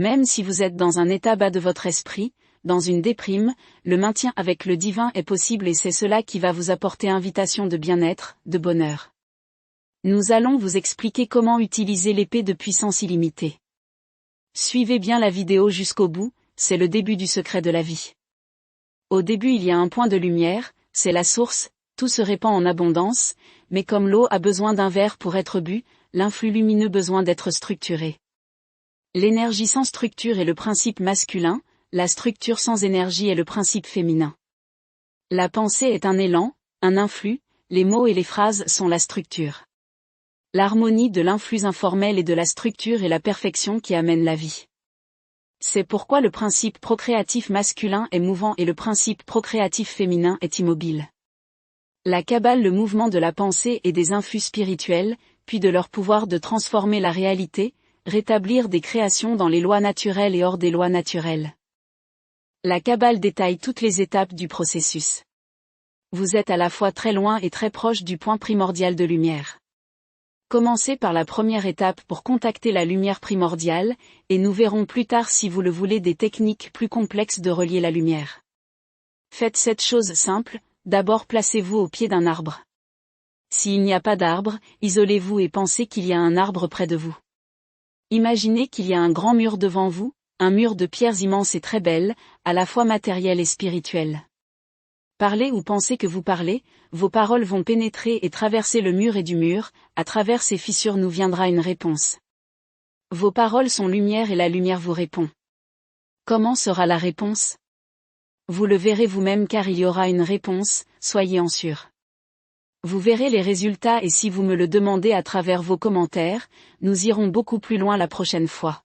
Même si vous êtes dans un état bas de votre esprit, dans une déprime, le maintien avec le divin est possible et c'est cela qui va vous apporter invitation de bien-être, de bonheur. Nous allons vous expliquer comment utiliser l'épée de puissance illimitée. Suivez bien la vidéo jusqu'au bout, c'est le début du secret de la vie. Au début il y a un point de lumière, c'est la source, tout se répand en abondance, mais comme l'eau a besoin d'un verre pour être bu, l'influx lumineux besoin d'être structuré. L'énergie sans structure est le principe masculin, la structure sans énergie est le principe féminin. La pensée est un élan, un influx, les mots et les phrases sont la structure. L'harmonie de l'influx informel et de la structure est la perfection qui amène la vie. C'est pourquoi le principe procréatif masculin est mouvant et le principe procréatif féminin est immobile. La Kabbale, le mouvement de la pensée et des influx spirituels, puis de leur pouvoir de transformer la réalité, rétablir des créations dans les lois naturelles et hors des lois naturelles. La Kabbale détaille toutes les étapes du processus. Vous êtes à la fois très loin et très proche du point primordial de lumière. Commencez par la première étape pour contacter la lumière primordiale, et nous verrons plus tard si vous le voulez des techniques plus complexes de relier la lumière. Faites cette chose simple, d'abord placez-vous au pied d'un arbre. S'il n'y a pas d'arbre, isolez-vous et pensez qu'il y a un arbre près de vous. Imaginez qu'il y a un grand mur devant vous, un mur de pierres immenses et très belles, à la fois matérielles et spirituelles. Parlez ou pensez que vous parlez, vos paroles vont pénétrer et traverser le mur et du mur, à travers ces fissures nous viendra une réponse. Vos paroles sont lumière et la lumière vous répond. Comment sera la réponse? Vous le verrez vous-même car il y aura une réponse, soyez en sûr. Vous verrez les résultats et si vous me le demandez à travers vos commentaires, nous irons beaucoup plus loin la prochaine fois.